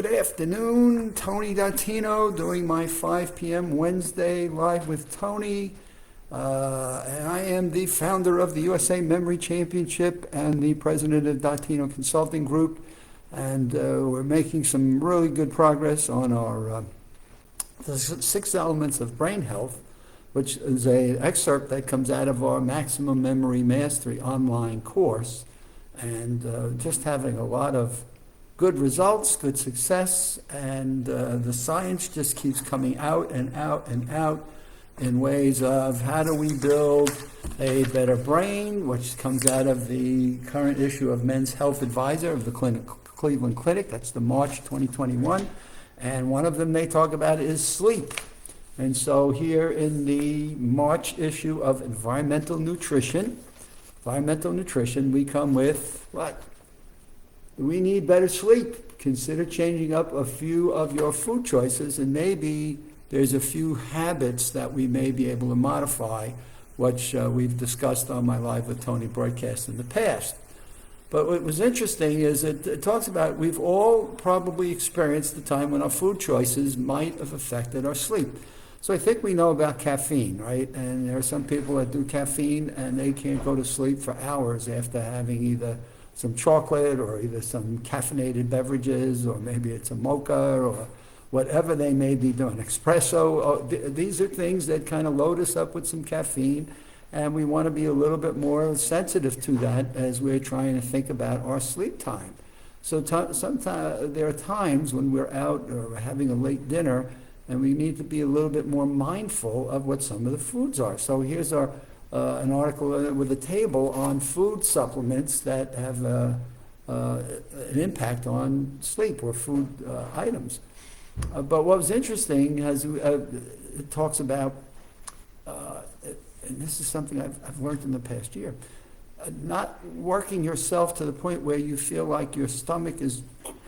Good afternoon, Tony Datino doing my 5 p.m. Wednesday Live with Tony. And I am the founder of the USA Memory Championship and the president of Datino Consulting Group. And we're making some really good progress on our the 6 elements of brain health, which is an excerpt that comes out of our Maximum Memory Mastery online course. And just having a lot of good results, good success, and the science just keeps coming out and out and out in ways of how do we build a better brain, which comes out of the current issue of Men's Health Advisor of the Cleveland Clinic. That's the March 2021. And one of them they talk about is sleep. And so here in the March issue of Environmental Nutrition, we come with what? We need better sleep. Consider changing up a few of your food choices, and maybe there's a few habits that we may be able to modify, which we've discussed on my Live with Tony broadcast in the past. But what was interesting is it talks about we've all probably experienced the time when our food choices might have affected our sleep. So I think we know about caffeine, right? And there are some people that do caffeine and they can't go to sleep for hours after having either some chocolate or either some caffeinated beverages, or maybe it's a mocha or whatever they may be doing, espresso. These are things that kind of load us up with some caffeine, and we want to be a little bit more sensitive to that as we're trying to think about our sleep time. So sometimes there are times when we're out or we're having a late dinner, and we need to be a little bit more mindful of what some of the foods are. So here's our an article with a table on food supplements that have an impact on sleep, or food items. But what was interesting is it talks about, and this is something I've learned in the past year, not working yourself to the point where you feel like your stomach is,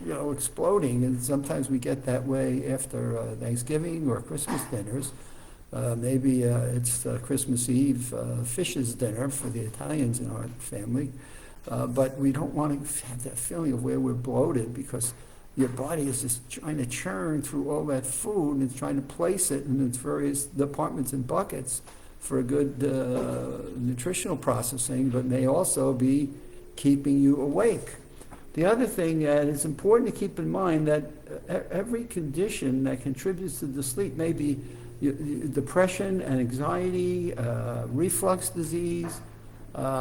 exploding. And sometimes we get that way after Thanksgiving or Christmas dinners. Maybe it's Christmas Eve fish's dinner for the Italians in our family. But we don't want to have that feeling of where we're bloated, because your body is just trying to churn through all that food and it's trying to place it in its various departments and buckets for a good nutritional processing, but may also be keeping you awake. The other thing that is important to keep in mind, that every condition that contributes to the sleep may be depression and anxiety, reflux disease,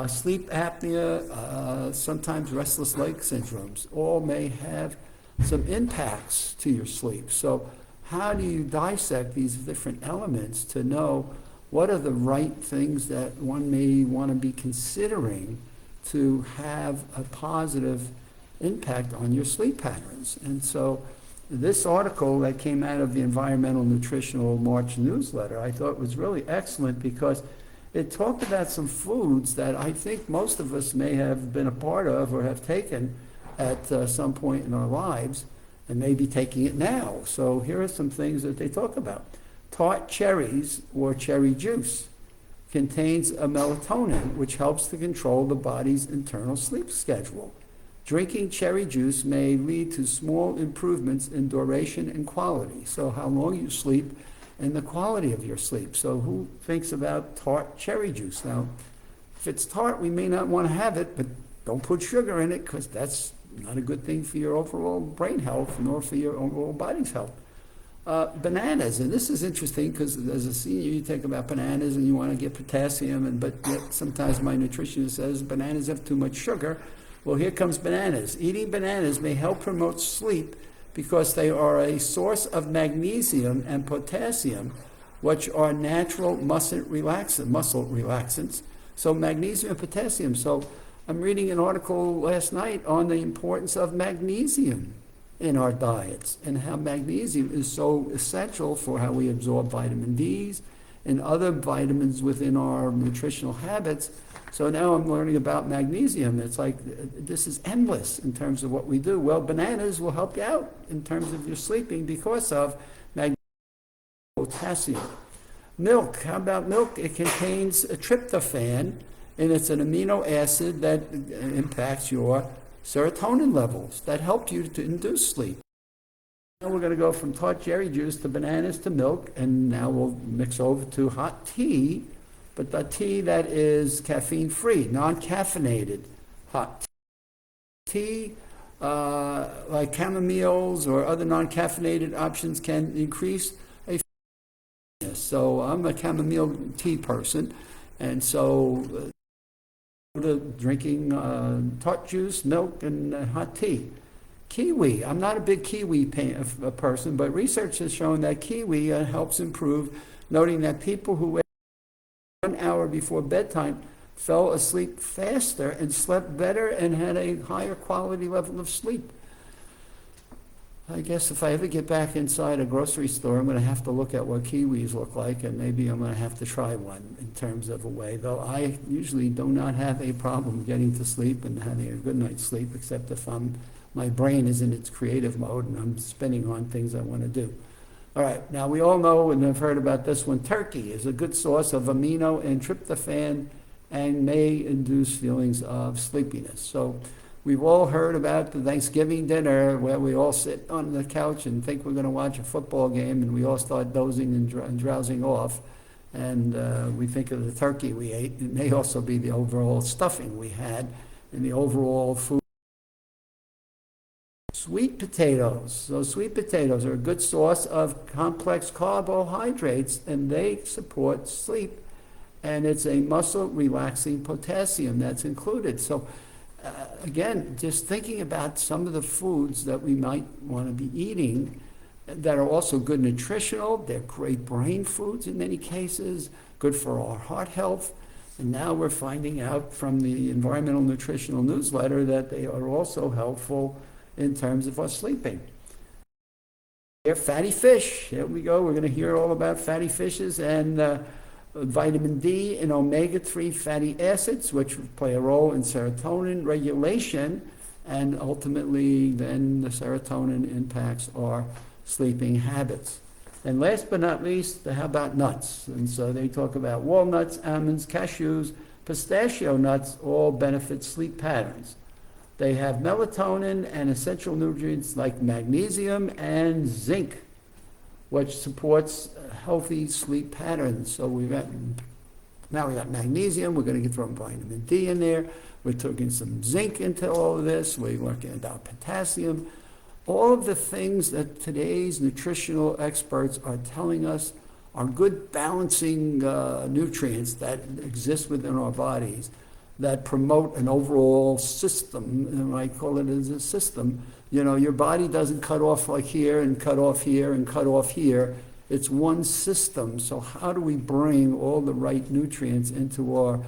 sleep apnea, sometimes restless leg syndromes, all may have some impacts to your sleep. So how do you dissect these different elements to know what are the right things that one may want to be considering to have a positive impact on your sleep patterns? And so this article that came out of the Environmental Nutritional March newsletter, I thought was really excellent, because it talked about some foods that I think most of us may have been a part of or have taken at some point in our lives, and may be taking it now. So here are some things that they talk about. Tart cherries, or cherry juice, contains a melatonin, which helps to control the body's internal sleep schedule. Drinking cherry juice may lead to small improvements in duration and quality. So how long you sleep and the quality of your sleep. So who thinks about tart cherry juice? Now, if it's tart, we may not want to have it, but don't put sugar in it, because that's not a good thing for your overall brain health, nor for your overall body's health. Bananas, and this is interesting, because as a senior you take about bananas and you want to get potassium, but yet sometimes my nutritionist says bananas have too much sugar. Well, here comes bananas. Eating bananas may help promote sleep because they are a source of magnesium and potassium, which are natural muscle relaxants. So magnesium and potassium. So I'm reading an article last night on the importance of magnesium in our diets, and how magnesium is so essential for how we absorb vitamin D's and other vitamins within our nutritional habits. So now I'm learning about magnesium. It's like this is endless in terms of what we do. Well, bananas will help you out in terms of your sleeping because of magnesium and potassium. Milk, how about milk? It contains a tryptophan, and it's an amino acid that impacts your serotonin levels that help you to induce sleep. Now we're going to go from tart cherry juice to bananas to milk, and now we'll mix over to hot tea, but the tea that is caffeine-free, non-caffeinated hot tea, like chamomiles or other non-caffeinated options can increase a so I'm a chamomile tea person, and so drinking tart juice, milk, and hot tea. Kiwi. I'm not a big kiwi person, but research has shown that kiwi helps improve, noting that people who ate 1 hour before bedtime fell asleep faster and slept better and had a higher quality level of sleep. I guess if I ever get back inside a grocery store, I'm going to have to look at what kiwis look like, and maybe I'm going to have to try one in terms of a way, though I usually do not have a problem getting to sleep and having a good night's sleep, except if my brain is in its creative mode and I'm spinning on things I want to do. All right, now we all know and have heard about this one. Turkey is a good source of amino and tryptophan and may induce feelings of sleepiness. So we've all heard about the Thanksgiving dinner where we all sit on the couch and think we're going to watch a football game, and we all start dozing and drowsing off. And we think of the turkey we ate. It may also be the overall stuffing we had and the overall food. Sweet potatoes. So sweet potatoes are a good source of complex carbohydrates, and they support sleep. And it's a muscle relaxing potassium that's included. So again, just thinking about some of the foods that we might want to be eating that are also good nutritional. They're great brain foods in many cases, good for our heart health. And now we're finding out from the Environmental Nutritional Newsletter that they are also helpful in terms of our sleeping. Here, fatty fish. Here we go. We're going to hear all about fatty fishes and vitamin D and omega-3 fatty acids, which play a role in serotonin regulation, and ultimately then the serotonin impacts our sleeping habits. And last but not least, how about nuts? And so they talk about walnuts, almonds, cashews, pistachio nuts, all benefit sleep patterns. They have melatonin and essential nutrients like magnesium and zinc, which supports healthy sleep patterns. So now we got magnesium, we're going to get some vitamin D in there, we're taking some zinc into all of this, we're working about potassium. All of the things that today's nutritional experts are telling us are good balancing nutrients that exist within our bodies that promote an overall system, and I call it as a system. You know, your body doesn't cut off like here and cut off here and cut off here. It's one system. So how do we bring all the right nutrients into our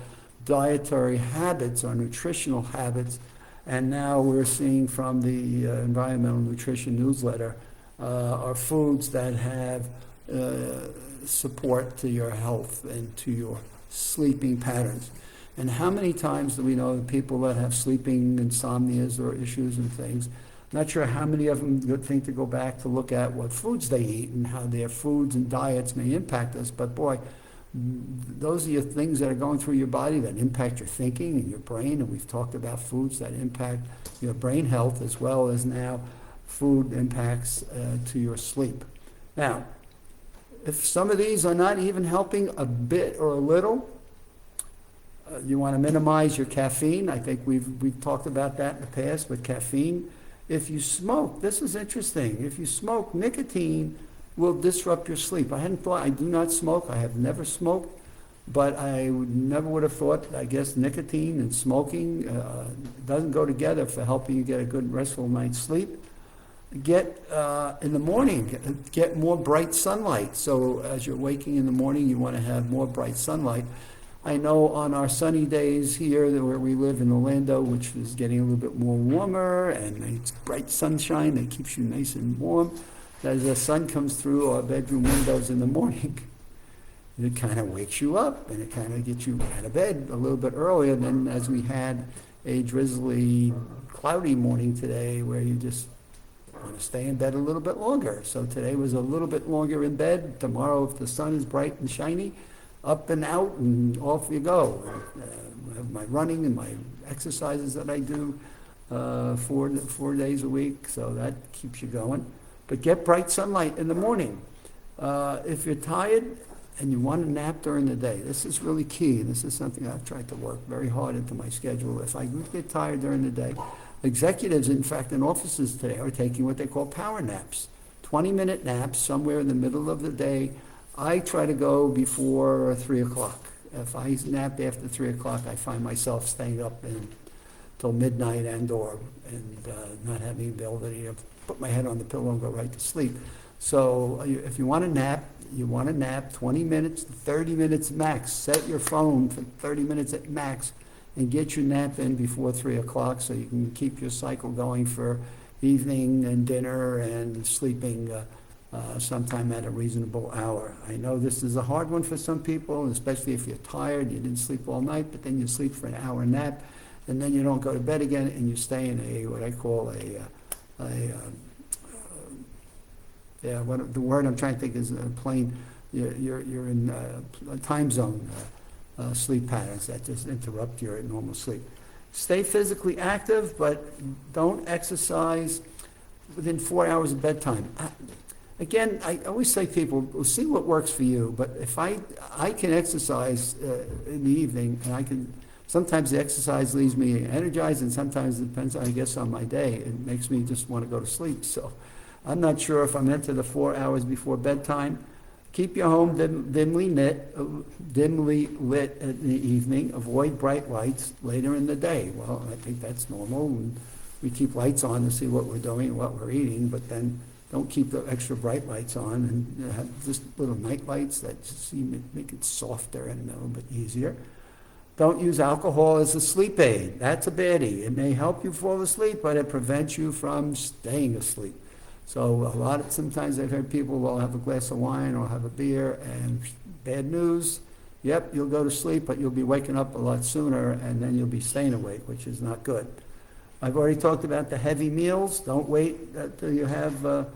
dietary habits, our nutritional habits? And now we're seeing from the Environmental Nutrition Newsletter are foods that have support to your health and to your sleeping patterns. And how many times do we know the people that have sleeping insomnias or issues and things? Not sure how many of them good thing to go back to look at what foods they eat and how their foods and diets may impact us. But boy, those are your things that are going through your body that impact your thinking and your brain. And we've talked about foods that impact your brain health, as well as now food impacts to your sleep. Now, if some of these are not even helping a bit or a little, you want to minimize your caffeine. I think we've talked about that in the past with caffeine. If you smoke, this is interesting. If you smoke, nicotine will disrupt your sleep. I hadn't thought, I do not smoke. I have never smoked, but I never would have thought, I guess nicotine and smoking doesn't go together for helping you get a good restful night's sleep. Get in the morning, get more bright sunlight. So as you're waking in the morning, you want to have more bright sunlight. I know on our sunny days here where we live in Orlando, which is getting a little bit more warmer, and it's bright sunshine that keeps you nice and warm. As the sun comes through our bedroom windows in the morning, it kind of wakes you up, and it kind of gets you out of bed a little bit earlier than as we had a drizzly, cloudy morning today where you just want to stay in bed a little bit longer. So today was a little bit longer in bed. Tomorrow, if the sun is bright and shiny, up and out and off you go. I have my running and my exercises that I do 4 days a week, so that keeps you going. but get bright sunlight in the morning. If you're tired and you want to nap during the day, this is really key. This is something I've tried to work very hard into my schedule. If I get tired during the day, executives, in fact, in offices today are taking what they call power naps, 20-minute naps somewhere in the middle of the day. I try to go before 3 o'clock. If I nap after 3 o'clock, I find myself staying up until midnight and not having the ability to put my head on the pillow and go right to sleep. So if you want to nap, 20 minutes, 30 minutes max. Set your phone for 30 minutes at max and get your nap in before 3 o'clock so you can keep your cycle going for evening and dinner and sleeping sometime at a reasonable hour. I know this is a hard one for some people, especially if you're tired, you didn't sleep all night, but then you sleep for an hour nap, and then you don't go to bed again, and you stay in what I call the word I'm trying to think is plain, you're in a time zone sleep patterns that just interrupt your normal sleep. Stay physically active, but don't exercise within 4 hours of bedtime. Again, I always say people, see what works for you, but if I can exercise in the evening, and sometimes the exercise leaves me energized, and sometimes it depends, I guess, on my day. It makes me just want to go to sleep. So I'm not sure if I'm into the 4 hours before bedtime. Keep your home dimly lit in the evening. Avoid bright lights later in the day. Well, I think that's normal. We keep lights on to see what we're doing and what we're eating, but then don't keep the extra bright lights on, and have just little night lights that just make it softer and a little bit easier. Don't use alcohol as a sleep aid. That's a baddie. It may help you fall asleep, but it prevents you from staying asleep. So sometimes I've heard people will have a glass of wine or have a beer, and bad news, yep, you'll go to sleep, but you'll be waking up a lot sooner, and then you'll be staying awake, which is not good. I've already talked about the heavy meals. Don't wait until you have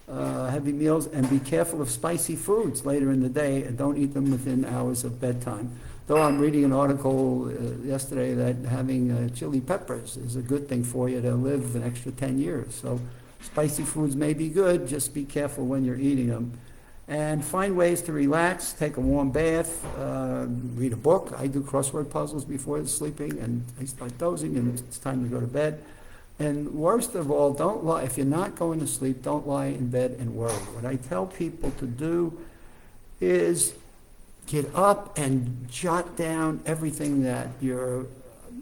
heavy meals, and be careful of spicy foods later in the day, and don't eat them within hours of bedtime. Though I'm reading an article yesterday that having chili peppers is a good thing for you to live an extra 10 years. So spicy foods may be good, just be careful when you're eating them. And find ways to relax, take a warm bath, read a book. I do crossword puzzles before sleeping, and I start dozing, and it's time to go to bed. And worst of all, don't lie. If you're not going to sleep, don't lie in bed and worry. What I tell people to do is get up and jot down everything that you're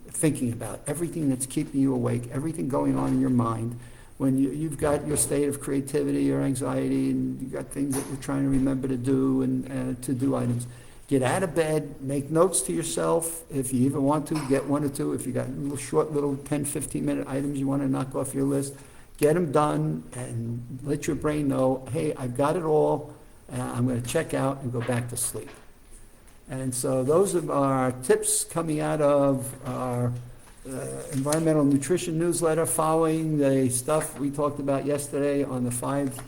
thinking about, everything that's keeping you awake, everything going on in your mind. When you've got your state of creativity or anxiety, and you've got things that you're trying to remember to do, and to-do items, get out of bed, make notes to yourself. If you even want to, get one or two. If you got little 10, 15-minute items you want to knock off your list, get them done and let your brain know, hey, I've got it all, and I'm going to check out and go back to sleep. And so those are our tips coming out of our environmental nutrition newsletter, following the stuff we talked about yesterday on the 5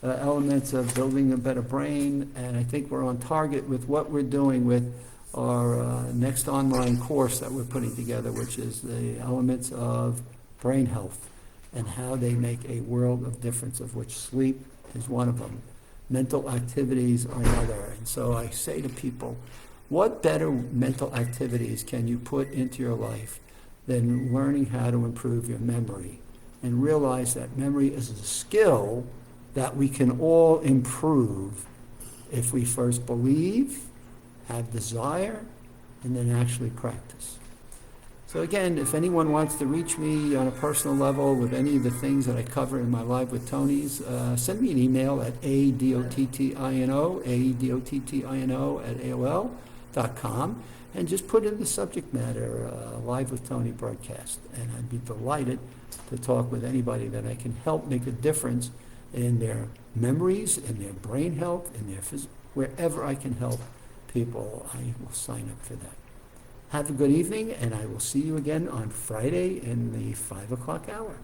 elements of building a better brain. And I think we're on target with what we're doing with our next online course that we're putting together, which is the elements of brain health and how they make a world of difference, of which sleep is one of them. Mental activities are another. And so I say to people, what better mental activities can you put into your life than learning how to improve your memory? And realize that memory is a skill that we can all improve if we first believe, have desire, and then actually practice. So again, if anyone wants to reach me on a personal level with any of the things that I cover in my Live with Tonys, send me an email at aedottino @AOL.com, and just put in the subject matter, Live with Tony broadcast. And I'd be delighted to talk with anybody that I can help make a difference in their memories, in their brain health, in their wherever I can help people, I will sign up for that. Have a good evening, and I will see you again on Friday in the 5 o'clock hour.